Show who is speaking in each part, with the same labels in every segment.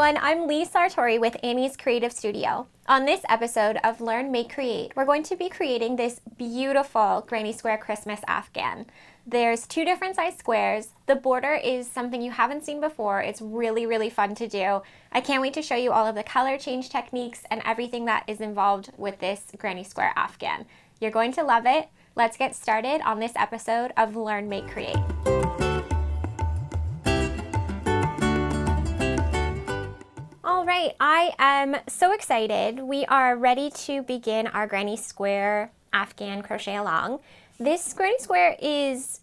Speaker 1: everyone, I'm Lee Sartori with Annie's Creative Studio. On this episode of Learn, Make, Create, we're going to be creating this beautiful granny square Christmas afghan. There's 2 different size squares. The border is something you haven't seen before. It's really fun to do. I can't wait to show you all of the color change techniques and everything that is involved with this granny square afghan. You're going to love it. Let's get started on this episode of Learn, Make, Create. All right, I am so excited. We are ready to begin our granny square afghan crochet along. This granny square is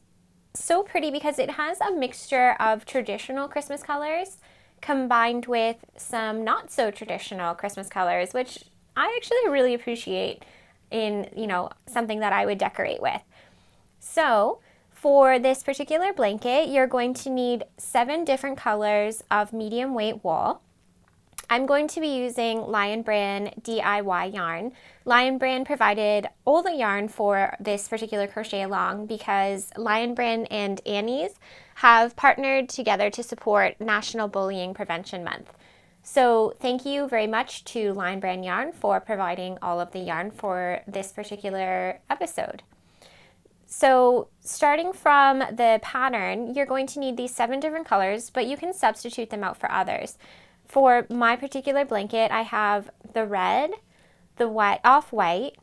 Speaker 1: so pretty because it has a mixture of traditional Christmas colors combined with some not so traditional Christmas colors, which I actually really appreciate in, something that I would decorate with. So for this particular blanket, you're going to need 7 different colors of medium weight wool. I'm going to be using Lion Brand DIY yarn. Lion Brand provided all the yarn for this particular crochet along because Lion Brand and Annie's have partnered together to support National Bullying Prevention Month. So thank you very much to Lion Brand Yarn for providing all of the yarn for this particular episode. So starting from the pattern, you're going to need these 7 different colors, but you can substitute them out for others. For my particular blanket, I have the red, the off-white,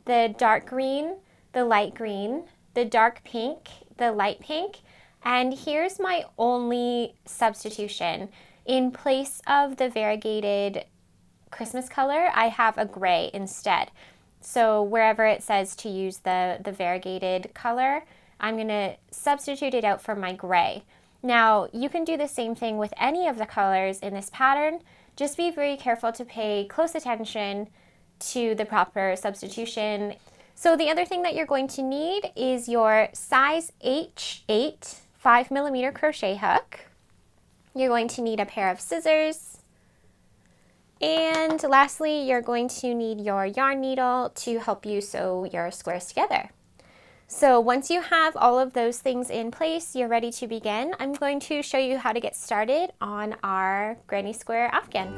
Speaker 1: the dark green, the light green, the dark pink, the light pink, and here's my only substitution. In place of the variegated Christmas color, I have a gray instead. So wherever it says to use the variegated color, I'm going to substitute it out for my gray. Now, you can do the same thing with any of the colors in this pattern. Just be very careful to pay close attention to the proper substitution. So the other thing that you're going to need is your size H8 5mm crochet hook. You're going to need a pair of scissors. And lastly, you're going to need your yarn needle to help you sew your squares together. So once you have all of those things in place, you're ready to begin. I'm going to show you how to get started on our granny square afghan.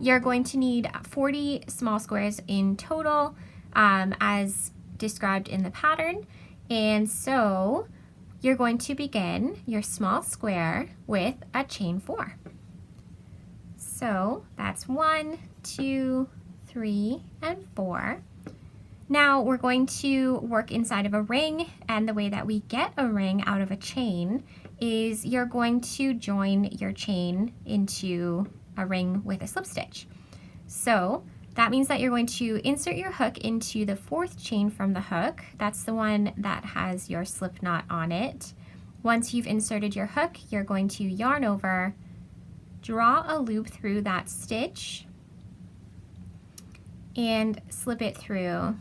Speaker 1: You're going to need 40 small squares in total, as described in the pattern. And so you're going to begin your small square with a chain 4. So that's 1, 2, 3, and 4. Now we're going to work inside of a ring, and the way that we get a ring out of a chain is you're going to join your chain into a ring with a slip stitch. So that means that you're going to insert your hook into the 4th chain from the hook. That's the one that has your slip knot on it. Once you've inserted your hook, you're going to yarn over, draw a loop through that stitch, and slip it through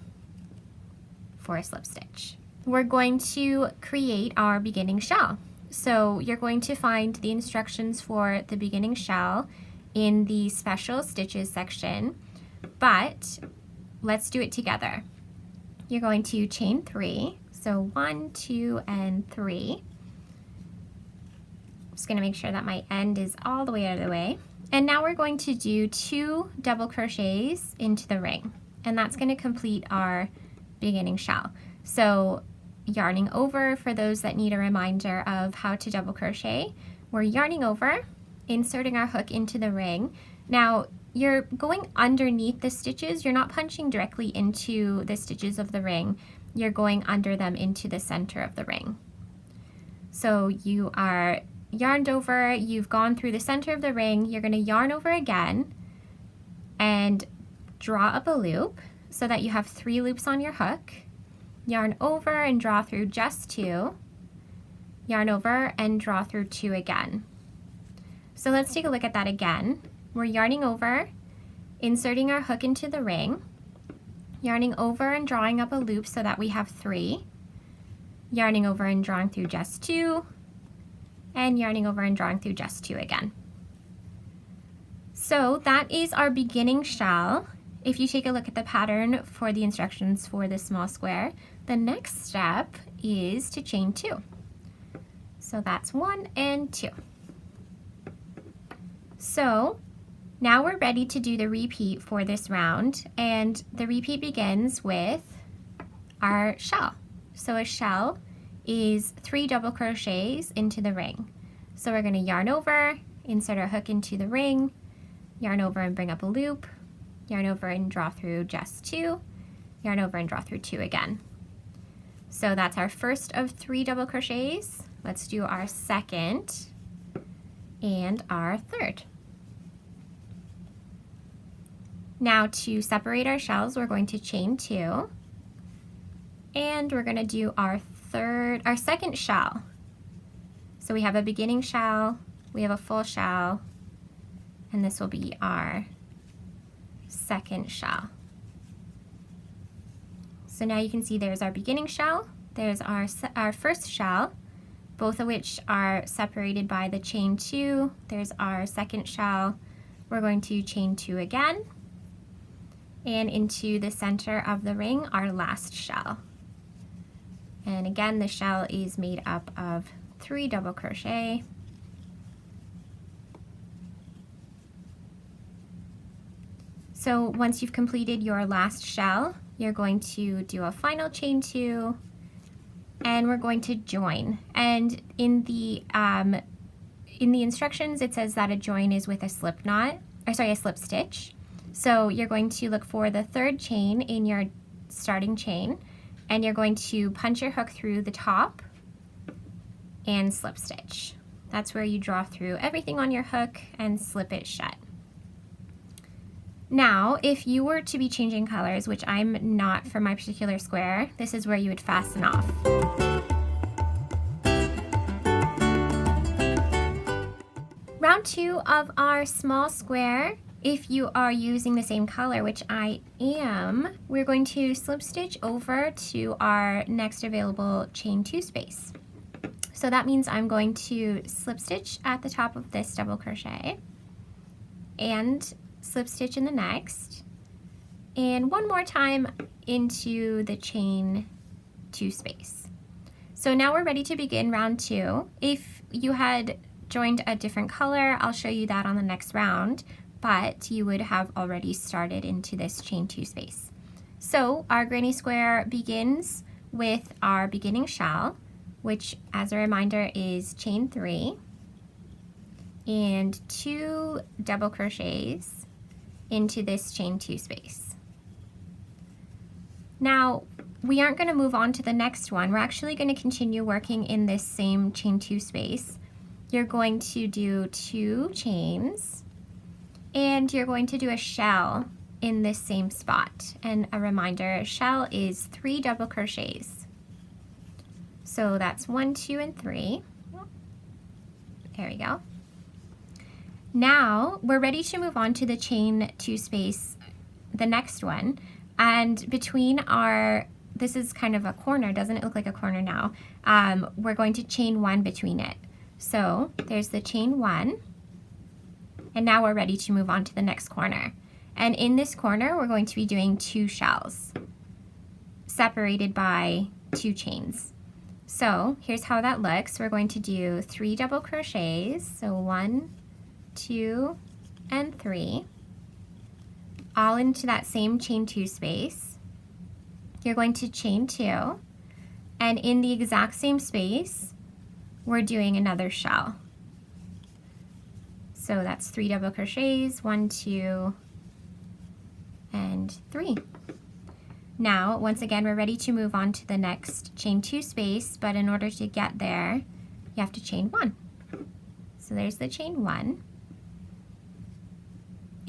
Speaker 1: for a slip stitch. We're going to create our beginning shell. So you're going to find the instructions for the beginning shell in the special stitches section, but let's do it together. You're going to chain 3, so 1, 2, and 3. Just going to make sure that my end is all the way out of the way. And now we're going to do 2 double crochets into the ring, and that's going to complete our beginning shell. So yarning over, for those that need a reminder of how to double crochet, we're yarning over, inserting our hook into the ring. Now you're going underneath the stitches. You're not punching directly into the stitches of the ring. You're going under them into the center of the ring. So you are yarned over, you've gone through the center of the ring, you're going to yarn over again and draw up a loop so that you have 3 loops on your hook, yarn over and draw through just 2, yarn over and draw through 2 again. So let's take a look at that again. We're yarning over, inserting our hook into the ring, yarning over and drawing up a loop so that we have 3, yarning over and drawing through just 2, and yarning over and drawing through just 2 again. So that is our beginning shell. If you take a look at the pattern for the instructions for this small square, the next step is to chain 2. So that's 1 and 2. So now we're ready to do the repeat for this round, and the repeat begins with our shell. So a shell is 3 double crochets into the ring. So we're going to yarn over, insert our hook into the ring, yarn over and bring up a loop, yarn over and draw through just 2, yarn over and draw through 2 again. So that's our first of 3 double crochets. Let's do our second and our third. Now to separate our shells, we're going to chain 2, and we're going to do our second shell. So we have a beginning shell, we have a full shell, and this will be our second shell. So now you can see there's our beginning shell, there's our first shell, both of which are separated by the chain 2. There's our second shell. We're going to chain 2 again, and into the center of the ring, our last shell. And again, the shell is made up of 3 double crochet. So once you've completed your last shell, you're going to do a final chain 2, and we're going to join. And in the instructions, it says that a join is with a slip knot, or sorry, a slip stitch. So you're going to look for the 3rd chain in your starting chain, and you're going to punch your hook through the top and slip stitch. That's where you draw through everything on your hook and slip it shut. Now, if you were to be changing colors, which I'm not for my particular square, this is where you would fasten off. Round 2 of our small square, if you are using the same color, which I am, we're going to slip stitch over to our next available chain 2 space. So that means I'm going to slip stitch at the top of this double crochet and slip stitch in the next, and one more time into the chain 2 space. So now we're ready to begin round 2. If you had joined a different color, I'll show you that on the next round, but you would have already started into this chain 2 space. So our granny square begins with our beginning shell, which as a reminder is chain 3 and 2 double crochets into this chain 2 space. Now we aren't going to move on to the next one. We're actually going to continue working in this same chain 2 space. You're going to do 2 chains, and you're going to do a shell in this same spot. And a reminder, a shell is 3 double crochets. So that's 1, 2, and 3. There we go. Now we're ready to move on to the chain 2 space, the next one. And between this is kind of a corner, doesn't it look like a corner now? We're going to chain 1 between it. So there's the chain 1, and now we're ready to move on to the next corner. And in this corner, we're going to be doing 2 shells separated by 2 chains. So here's how that looks. We're going to do 3 double crochets, so 1, 2, and 3, all into that same chain 2 space. You're going to chain 2, and in the exact same space, we're doing another shell. So that's 3 double crochets, 1, 2, and 3. Now, once again, we're ready to move on to the next chain 2 space, but in order to get there, you have to chain 1. So there's the chain 1.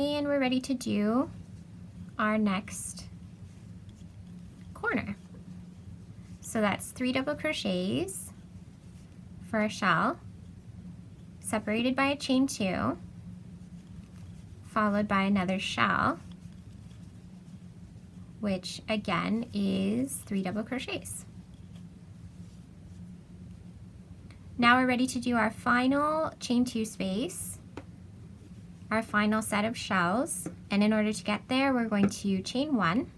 Speaker 1: And we're ready to do our next corner. So that's 3 double crochets for a shell, separated by a chain 2, followed by another shell, which again is 3 double crochets. Now we're ready to do our final chain 2 space, our final set of shells, and in order to get there, we're going to chain 1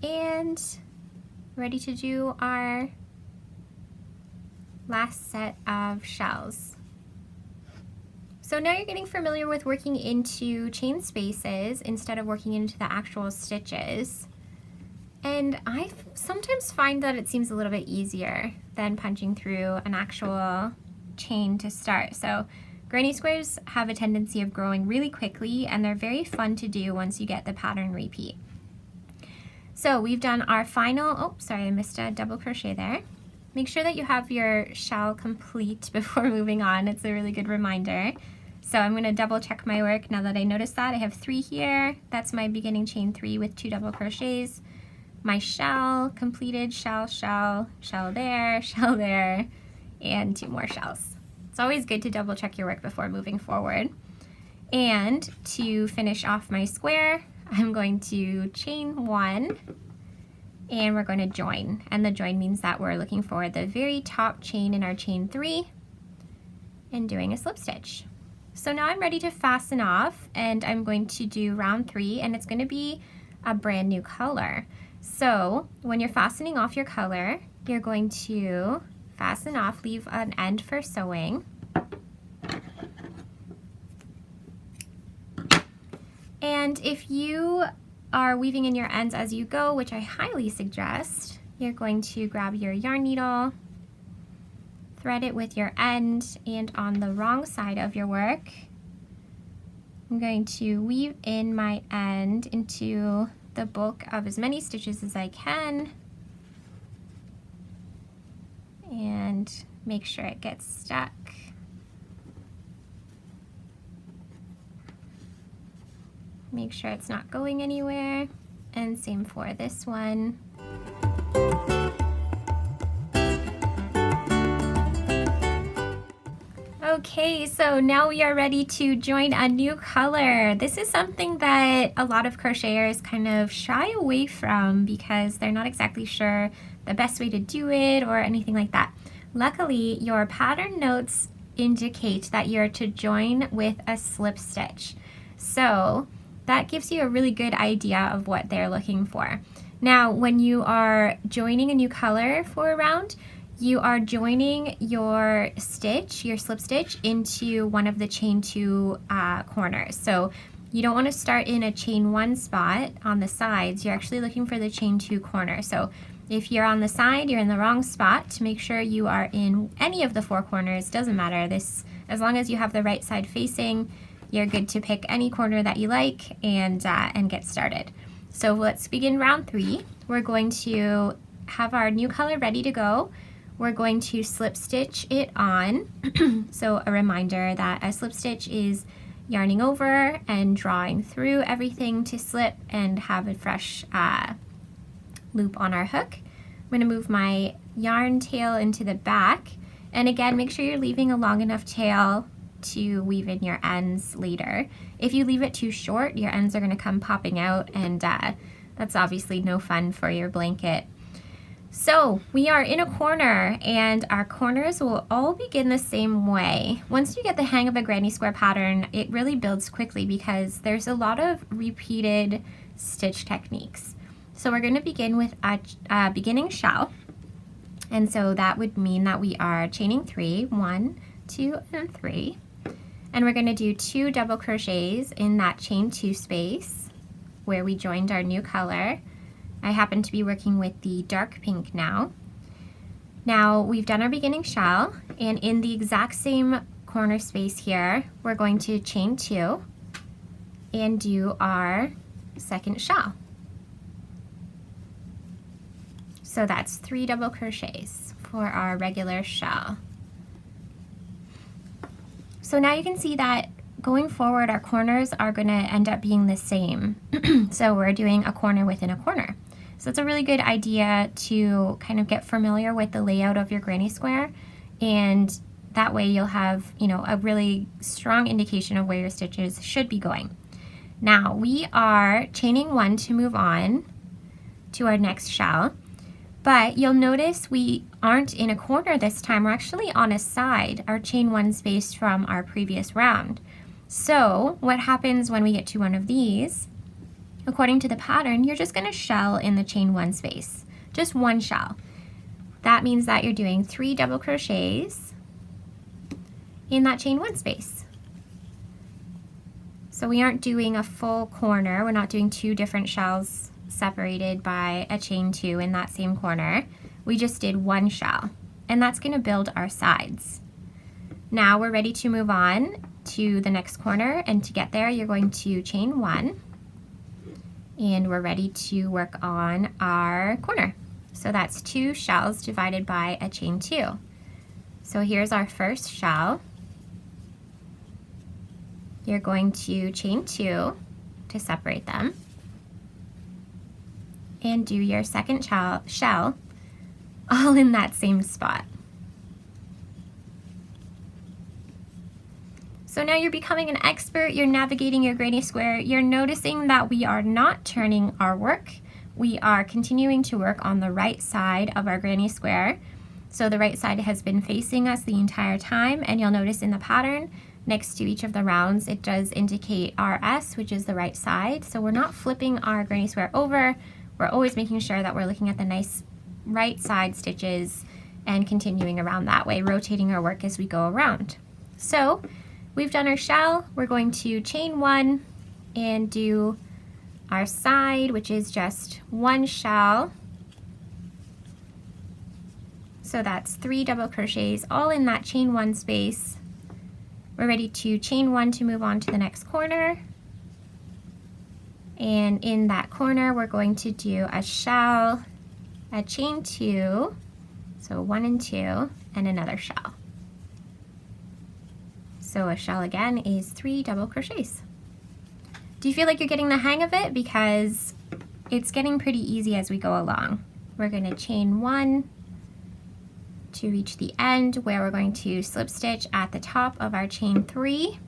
Speaker 1: and ready to do our last set of shells. So now you're getting familiar with working into chain spaces instead of working into the actual stitches. And I sometimes find that it seems a little bit easier than punching through an actual chain to start. So granny squares have a tendency of growing really quickly, and they're very fun to do once you get the pattern repeat. So we've done our final, oh sorry, I missed a double crochet there. Make sure that you have your shell complete before moving on. It's a really good reminder. So I'm going to double check my work now that I noticed that. I have 3 here. That's my beginning chain 3 with 2 double crochets. My shell completed, shell, shell, shell there, and 2 more shells. It's always good to double check your work before moving forward. And to finish off my square, I'm going to chain 1 and we're going to join. And the join means that we're looking for the very top chain in our chain 3 and doing a slip stitch. So now I'm ready to fasten off, and I'm going to do round 3, and it's going to be a brand new color. So when you're fastening off your color, you're going to fasten off, leave an end for sewing. And if you are weaving in your ends as you go, which I highly suggest, you're going to grab your yarn needle, thread it with your end, and on the wrong side of your work, I'm going to weave in my end into the bulk of as many stitches as I can and make sure it gets stuck. Make sure it's not going anywhere, and same for this one. Okay, so now we are ready to join a new color. This is something that a lot of crocheters kind of shy away from because they're not exactly sure the best way to do it or anything like that. Luckily, your pattern notes indicate that you're to join with a slip stitch. So that gives you a really good idea of what they're looking for. Now, when you are joining a new color for a round, you are joining your stitch, your slip stitch, into one of the chain 2 corners. So you don't want to start in a chain 1 spot on the sides. You're actually looking for the chain 2 corner. So if you're on the side, you're in the wrong spot. To make sure you are in any of the 4 corners, doesn't matter. This, as long as you have the right side facing, you're good to pick any corner that you like and get started. So let's begin round 3. We're going to have our new color ready to go. We're going to slip stitch it on. So a reminder that a slip stitch is yarning over and drawing through everything to slip and have a fresh loop on our hook. I'm going to move my yarn tail into the back, and again, make sure you're leaving a long enough tail to weave in your ends later. If you leave it too short, your ends are going to come popping out, and that's obviously no fun for your blanket. So we are in a corner, and our corners will all begin the same way. Once you get the hang of a granny square pattern, it really builds quickly because there's a lot of repeated stitch techniques. So we're going to begin with a beginning shell, and so that would mean that we are chaining 3, 1, 2, and 3, and we're going to do 2 double crochets in that chain 2 space where we joined our new color. I happen to be working with the dark pink now. Now we've done our beginning shell, and in the exact same corner space here, we're going to chain 2 and do our second shell. So that's 3 double crochets for our regular shell. So now you can see that going forward, our corners are going to end up being the same. So we're doing a corner within a corner. So it's a really good idea to kind of get familiar with the layout of your granny square, and that way you'll have, you know, a really strong indication of where your stitches should be going. Now we are chaining 1 to move on to our next shell, but you'll notice we aren't in a corner this time. We're actually on a side, our chain 1 space from our previous round. So what happens when we get to one of these? According to the pattern, you're just going to shell in the chain 1 space, just 1 shell. that means that you're doing 3 double crochets in that chain 1 space. So we aren't doing a full corner, we're not doing 2 different shells separated by a chain 2 in that same corner. We just did 1 shell, and that's going to build our sides. Now we're ready to move on to the next corner, and to get there you're going to chain 1, and we're ready to work on our corner. So that's 2 shells divided by a chain 2. So here's our first shell. You're going to chain 2 to separate them, and do your second shell all in that same spot. So now you're becoming an expert, you're navigating your granny square, you're noticing that we are not turning our work, we are continuing to work on the right side of our granny square. So the right side has been facing us the entire time, and you'll notice in the pattern next to each of the rounds it does indicate RS, which is the right side. So we're not flipping our granny square over, we're always making sure that we're looking at the nice right side stitches and continuing around that way, rotating our work as we go around. So we've done our shell, we're going to chain 1 and do our side, which is just 1 shell. So that's 3 double crochets all in that chain 1 space. We're ready to chain 1 to move on to the next corner. And in that corner we're going to do a shell, a chain 2, so 1 and 2, and another shell. So a shell again is 3 double crochets. Do you feel like you're getting the hang of it? Because it's getting pretty easy as we go along. We're going to chain 1 to reach the end, where we're going to slip stitch at the top of our chain 3.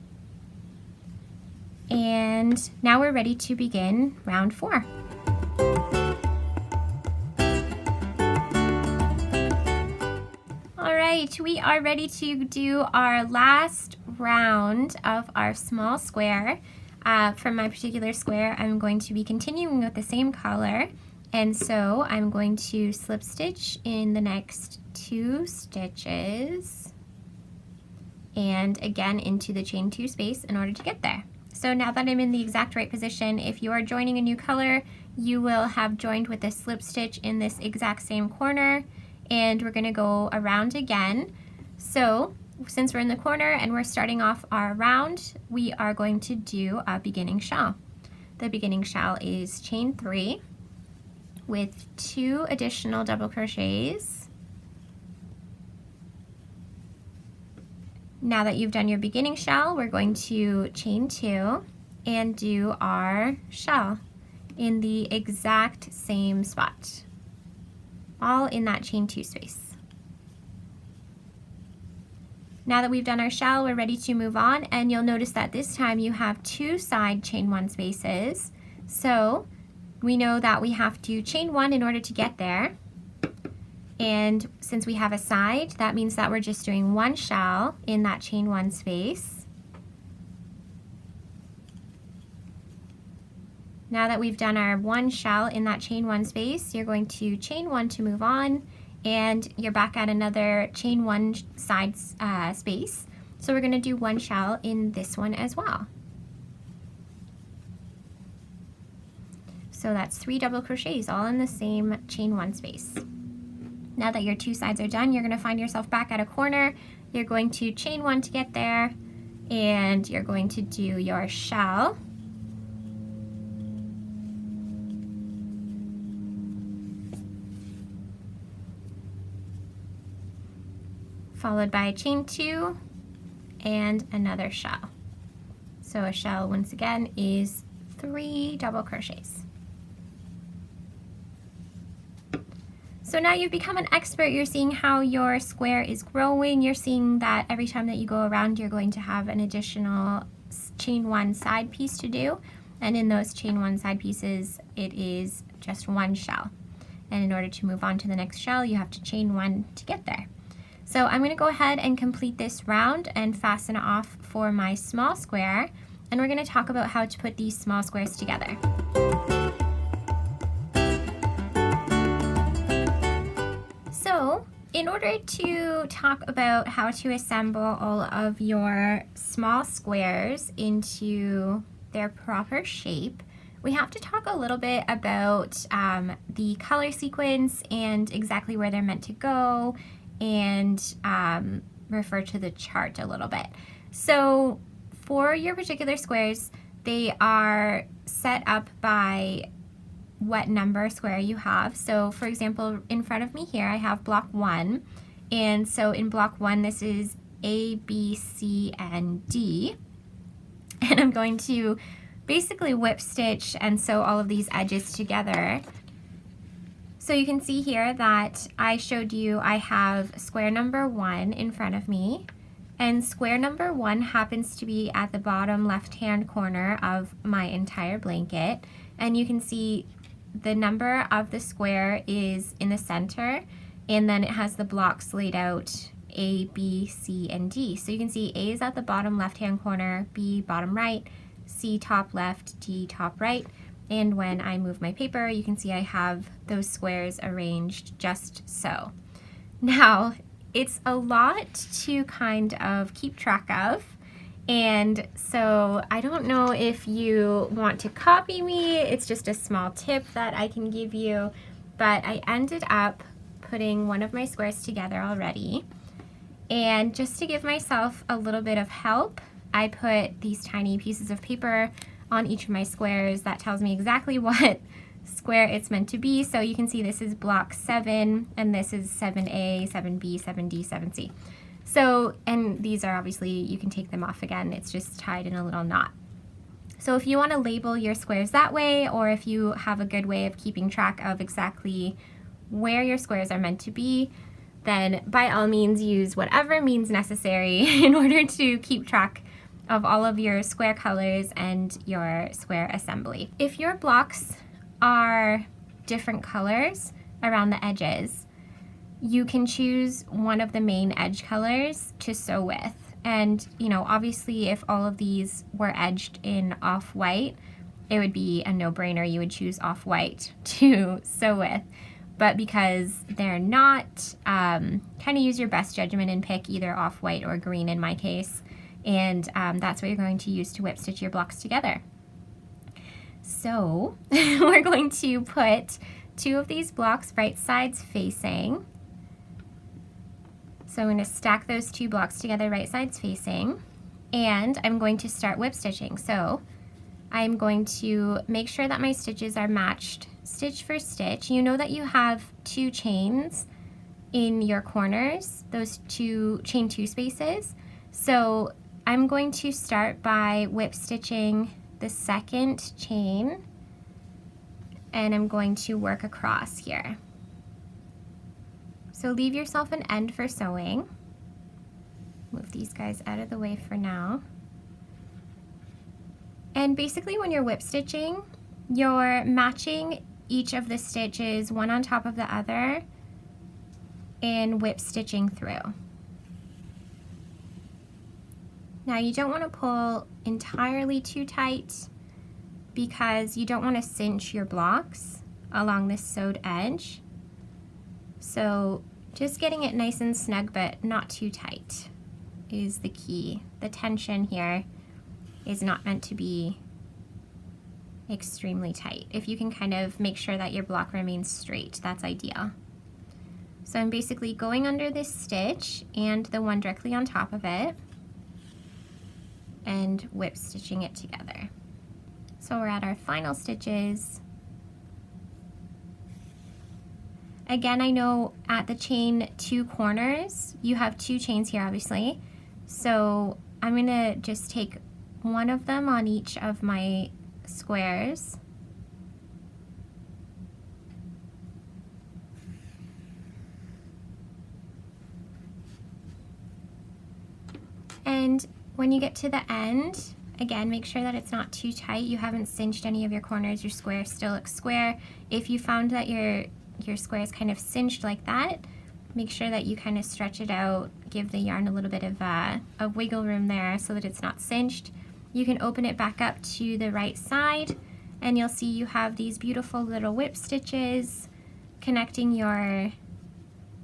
Speaker 1: And now we're ready to begin round 4. All right, we are ready to do our last round of our small square. From my particular square, I'm going to be continuing with the same color, and so I'm going to slip stitch in the next 2 stitches and again into the chain 2 space in order to get there. So now that I'm in the exact right position, if you are joining a new color, you will have joined with a slip stitch in this exact same corner, and we're going to go around again. So since we're in the corner and we're starting off our round, we are going to do a beginning shell. The beginning shell is chain 3 with 2 additional double crochets. Now that you've done your beginning shell, we're going to chain 2 and do our shell in the exact same spot, all in that chain 2 space. Now that we've done our shell, we're ready to move on, and you'll notice that this time you have 2 side chain 1 spaces. So we know that we have to chain 1 in order to get there. And since we have a side, that means that we're just doing 1 shell in that chain 1 space. Now that we've done our 1 shell in that chain 1 space, you're going to chain 1 to move on, and you're back at another chain 1 side space. So we're going to do 1 shell in this one as well. So that's 3 double crochets all in the same chain 1 space. Now that your 2 sides are done, you're going to find yourself back at a corner. You're going to chain 1 to get there, and you're going to do your shell. Followed by a chain 2 and another shell. So a shell once again is 3 double crochets. So now you've become an expert. You're seeing how your square is growing. You're seeing that every time that you go around, you're going to have an additional chain 1 side piece to do. And in those chain 1 side pieces, it is just 1 shell. And in order to move on to the next shell, you have to chain 1 to get there. So I'm going to go ahead and complete this round and fasten it off for my small square. And we're going to talk about how to put these small squares together. So In order to talk about how to assemble all of your small squares into their proper shape, we have to talk a little bit about the color sequence and exactly where they're meant to go, and refer to the chart a little bit. So for your particular squares, they are set up by what number square you have. So for example, in front of me here I have block 1, and so in block 1 this is A, B, C, and D, and I'm going to basically whip stitch and sew all of these edges together. So you can see here that I showed you I have square number 1 in front of me, and square number 1 happens to be at the bottom left hand corner of my entire blanket, and you can see the number of the square is in the center, and then it has the blocks laid out A, B, C, and D. So you can see A is at the bottom left hand corner, B bottom right, C top left, D top right, and when I move my paper you can see I have those squares arranged just so. Now it's a lot to kind of keep track of, and so I don't know if you want to copy me. It's just a small tip that I can give you, but I ended up putting one of my squares together already, and just to give myself a little bit of help, I put these tiny pieces of paper on each of my squares. That tells me exactly what square it's meant to be. So you can see this is block 7, and this is 7A, 7B, 7D, 7C. So, and these are obviously, you can take them off again, it's just tied in a little knot. So if you want to label your squares that way, or if you have a good way of keeping track of exactly where your squares are meant to be, then by all means use whatever means necessary in order to keep track of all of your square colors and your square assembly. If your blocks are different colors around the edges, you can choose one of the main edge colors to sew with. And you know, obviously if all of these were edged in off-white, it would be a no-brainer. You would choose off-white to sew with. But because they're not, kind of use your best judgment and pick either off-white or green in my case. And that's what you're going to use to whip stitch your blocks together. So we're going to put 2 of these blocks right sides facing. So I'm going to stack those 2 blocks together right sides facing, and I'm going to start whip stitching. So I'm going to make sure that my stitches are matched stitch for stitch. You know that you have 2 chains in your corners, those 2 chain 2 spaces. So I'm going to start by whip stitching the second chain, and I'm going to work across here. So leave yourself an end for sewing. Move these guys out of the way for now. And basically when you're whip stitching, you're matching each of the stitches one on top of the other and whip stitching through. Now you don't want to pull entirely too tight because you don't want to cinch your blocks along this sewed edge. So just getting it nice and snug but not too tight is the key. The tension here is not meant to be extremely tight. If you can kind of make sure that your block remains straight, that's ideal. So I'm basically going under this stitch and the one directly on top of it and whip stitching it together. So we're at our final stitches. Again, I know at the chain 2 corners, you have 2 chains here obviously. So I'm gonna just take one of them on each of my squares. And when you get to the end, again, make sure that it's not too tight. You haven't cinched any of your corners. Your square still looks square. If you found that your square is kind of cinched like that, make sure that you kind of stretch it out, give the yarn a little bit of wiggle room there so that it's not cinched. You can open it back up to the right side and you'll see you have these beautiful little whip stitches connecting your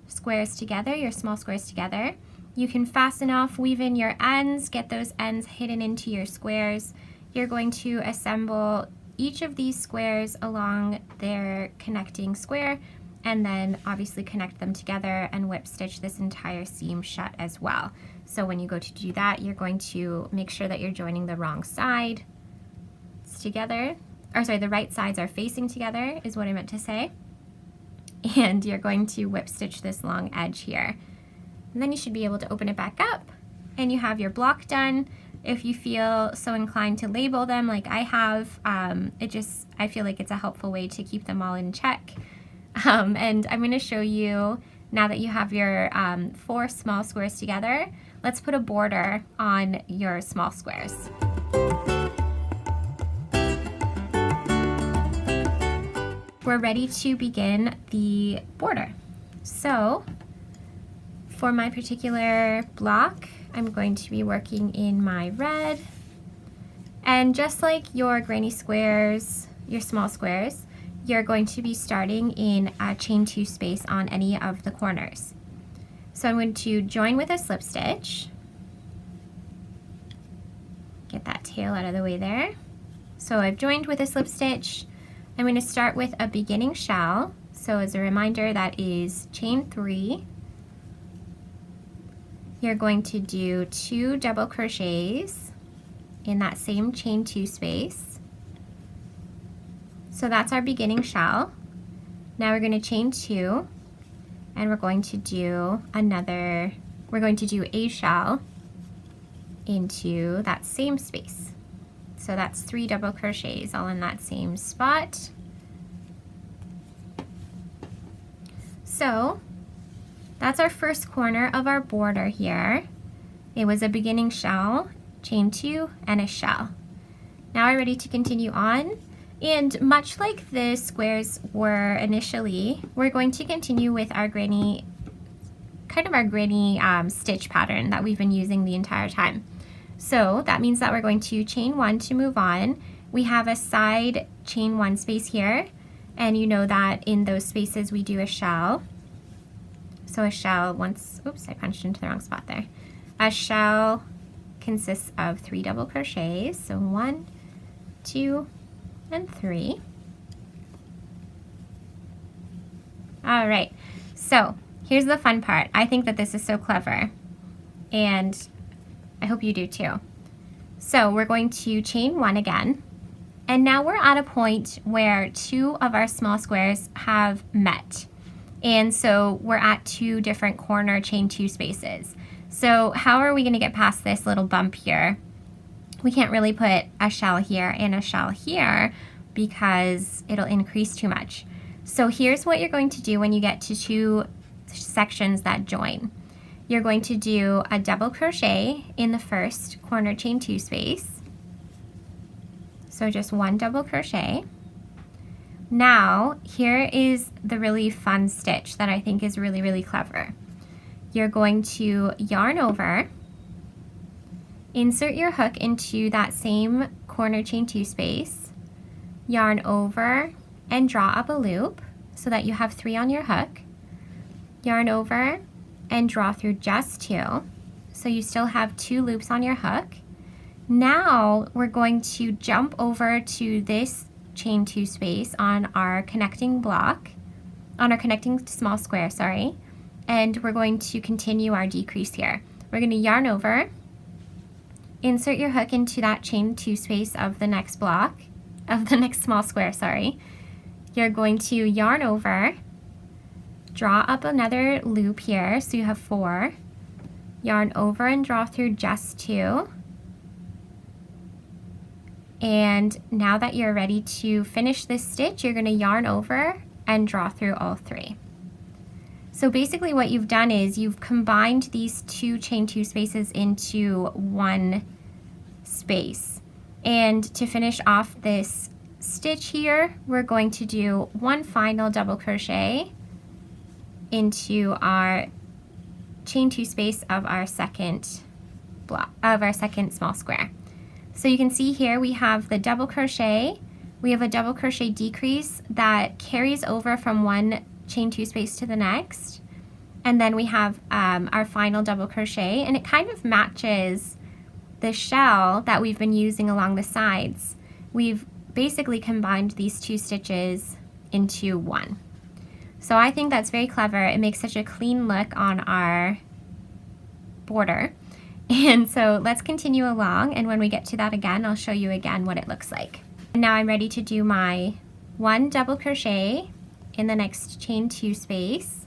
Speaker 1: squares together, your small squares together. You can fasten off, weave in your ends, get those ends hidden into your squares. You're going to assemble each of these squares along their connecting square, and then obviously connect them together and whip stitch this entire seam shut as well. So when you go to do that, you're going to make sure that you're joining the wrong side together, or sorry, the right sides are facing together is what I meant to say. And you're going to whip stitch this long edge here. And then you should be able to open it back up and you have your block done. If you feel so inclined to label them like I have, I feel like it's a helpful way to keep them all in check. And I'm going to show you, now that you have your 4 small squares together, let's put a border on your small squares. We're ready to begin the border. So for my particular block, I'm going to be working in my red, and just like your granny squares, your small squares, you're going to be starting in a chain 2 space on any of the corners. So I'm going to join with a slip stitch, get that tail out of the way there. So I've joined with a slip stitch. I'm going to start with a beginning shell. So as a reminder, that is chain 3. You're going to do 2 double crochets in that same chain 2 space. So that's our beginning shell. Now we're going to chain 2, and we're going to do a shell into that same space. So that's 3 double crochets all in that same spot. So that's our first corner of our border here. It was a beginning shell, chain 2, and a shell. Now we're ready to continue on. And much like the squares were initially, we're going to continue with our granny stitch pattern that we've been using the entire time. So that means that we're going to chain 1 to move on. We have a side chain 1 space here, and you know that in those spaces we do a shell. So a shell I punched into the wrong spot there. A shell consists of 3 double crochets, so 1, 2, and 3. All right, so here's the fun part. I think that this is so clever, and I hope you do too. So we're going to chain 1 again, and now we're at a point where 2 of our small squares have met. And so we're at 2 different corner chain 2 spaces. So how are we going to get past this little bump here? We can't really put a shell here and a shell here because it'll increase too much. So here's what you're going to do when you get to 2 sections that join. You're going to do a double crochet in the first corner chain 2 space. So just 1 double crochet. Now, here is the really fun stitch that I think is really, really clever. You're going to yarn over, insert your hook into that same corner chain 2 space, yarn over and draw up a loop so that you have 3 on your hook, yarn over and draw through just 2, so you still have 2 loops on your hook. Now we're going to jump over to this chain 2 space on our connecting small square, and we're going to continue our decrease here. We're going to yarn over, insert your hook into that chain 2 space of the next small square, You're going to yarn over, draw up another loop here, so you have 4, yarn over and draw through just 2, and now that you're ready to finish this stitch, you're going to yarn over and draw through all 3. So basically what you've done is you've combined these 2 chain 2 spaces into 1 space, and to finish off this stitch here, we're going to do 1 final double crochet into our chain 2 space of our second small square. So you can see here we have the double crochet, we have a double crochet decrease that carries over from one chain 2 space to the next, And then we have our final double crochet, and it kind of matches the shell that we've been using along the sides. We've basically combined these 2 stitches into one. So I think that's very clever. It makes such a clean look on our border. And so let's continue along, and when we get to that again, I'll show you again what it looks like. And now I'm ready to do my 1 double crochet in the next chain 2 space.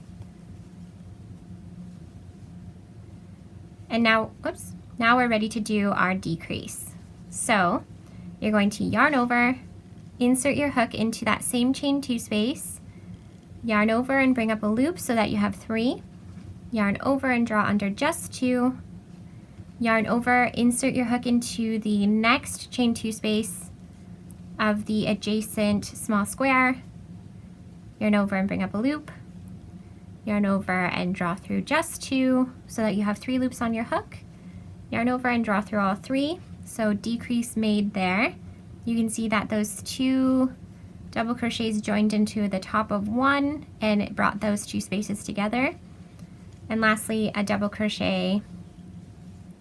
Speaker 1: And now, oops, now we're ready to do our decrease. So you're going to yarn over, insert your hook into that same chain 2 space, yarn over and bring up a loop so that you have 3, yarn over and draw under just 2, yarn over, insert your hook into the next chain 2 space of the adjacent small square, yarn over and bring up a loop, yarn over and draw through just 2 so that you have 3 loops on your hook, yarn over and draw through all 3, so decrease made there. You can see that those 2 double crochets joined into the top of one, and it brought those 2 spaces together. And lastly, a double crochet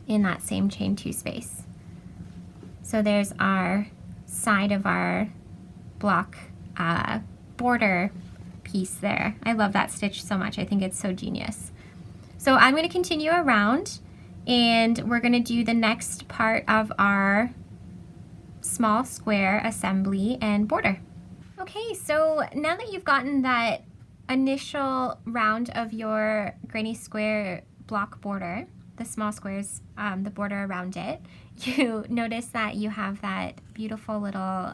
Speaker 1: in that same chain 2 space. So there's our side of our block border piece there. I love that stitch so much. I think it's so genius. So I'm going to continue around, and we're going to do the next part of our small square assembly and border. Okay, so now that you've gotten that initial round of your granny square block border, the small squares, the border around it, you notice that you have that beautiful little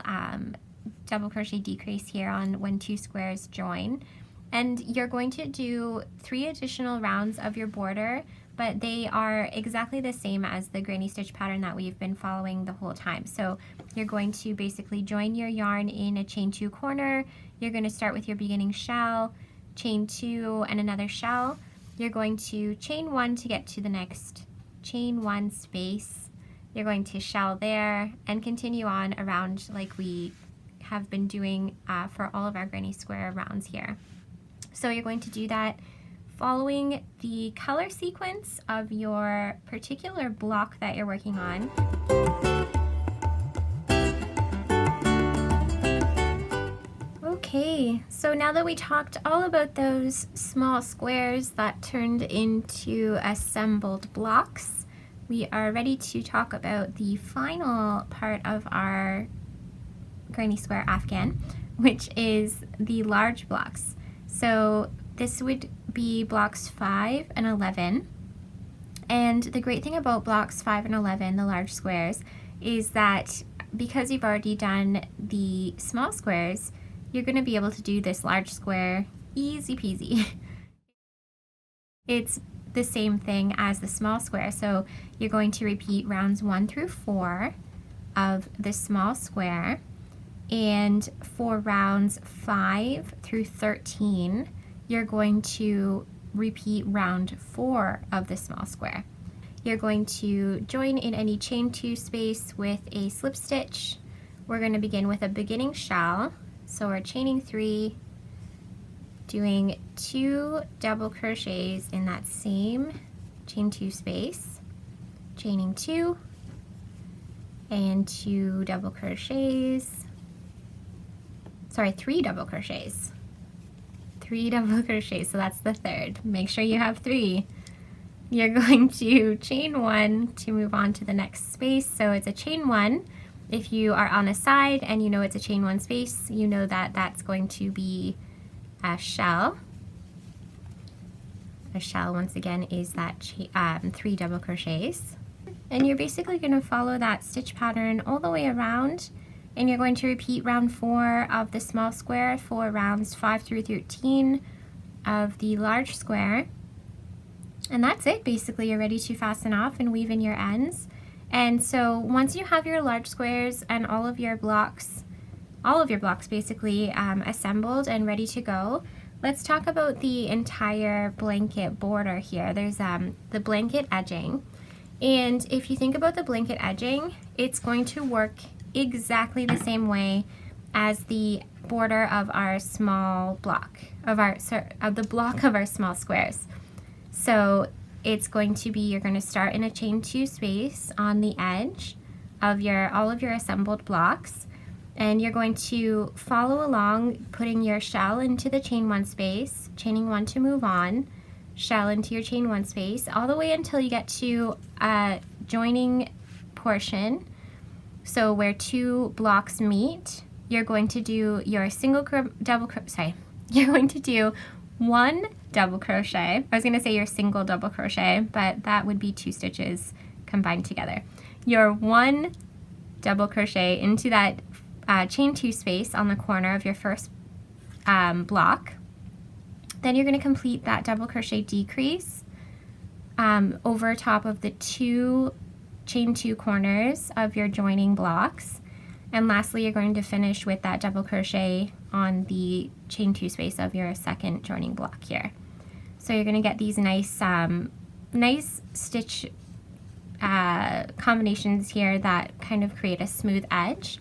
Speaker 1: double crochet decrease here on when 2 squares join. And you're going to do 3 additional rounds of your border, but they are exactly the same as the granny stitch pattern that we've been following the whole time. So you're going to basically join your yarn in a chain 2 corner. You're going to start with your beginning shell, chain 2 and another shell. You're going to chain 1 to get to the next chain 1 space. You're going to shell there and continue on around like we have been doing for all of our granny square rounds here. So you're going to do that following the color sequence of your particular block that you're working on. Okay, so now that we talked all about those small squares that turned into assembled blocks, we are ready to talk about the final part of our granny square afghan, which is the large blocks. So this would be blocks 5 and 11. And the great thing about blocks 5 and 11, the large squares, is that because you've already done the small squares, you're going to be able to do this large square easy peasy. It's the same thing as the small square. So you're going to repeat rounds 1 through 4 of the small square, and for rounds 5 through 13, you're going to repeat round 4 of the small square. You're going to join in any chain 2 space with a slip stitch. We're going to begin with a beginning shell. So we're chaining 3, doing 2 double crochets in that same chain 2 space, chaining 2, and 2 double crochets. Sorry, 3 double crochets. 3 double crochets, so that's the third. Make sure you have 3. You're going to chain 1 to move on to the next space. So it's a chain 1. If you are on a side and you know it's a chain 1 space, you know that that's going to be a shell. A shell, once again, is that 3 double crochets. And you're basically going to follow that stitch pattern all the way around, and you're going to repeat round 4 of the small square for rounds 5 through 13 of the large square. And that's it. Basically, you're ready to fasten off and weave in your ends. And so once you have your large squares and all of your blocks basically assembled and ready to go, let's talk about the entire blanket border here. There's the blanket edging. And if you think about the blanket edging, it's going to work exactly the same way as the border of our small block, of the block of our small squares. So it's going to be, you're going to start in a chain 2 space on the edge of all of your assembled blocks, and you're going to follow along, putting your shell into the chain 1 space, chaining 1 to move on, shell into your chain 1 space, all the way until you get to a joining portion. So where 2 blocks meet, you're going to do your you're going to do 1 double crochet. I was going to say your single double crochet, but that would be 2 stitches combined together. Your 1 double crochet into that chain 2 space on the corner of your first block. Then you're going to complete that double crochet decrease over top of the 2 chain 2 corners of your joining blocks. And lastly, you're going to finish with that double crochet on the chain 2 space of your second joining block here. So you're going to get these nice stitch combinations here that kind of create a smooth edge.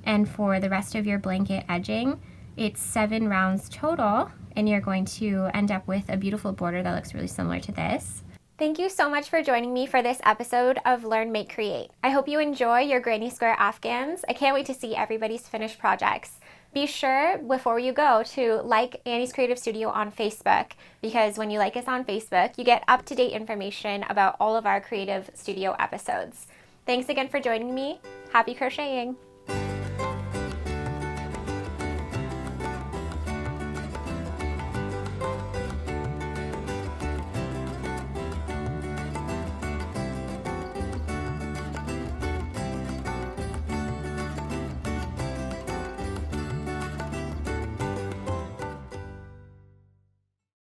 Speaker 1: And for the rest of your blanket edging, it's 7 rounds total, and you're going to end up with a beautiful border that looks really similar to this. Thank you so much for joining me for this episode of Learn, Make, Create. I hope you enjoy your granny square afghans. I can't wait to see everybody's finished projects. Be sure, before you go, to like Annie's Creative Studio on Facebook, because when you like us on Facebook, you get up-to-date information about all of our Creative Studio episodes. Thanks again for joining me. Happy crocheting!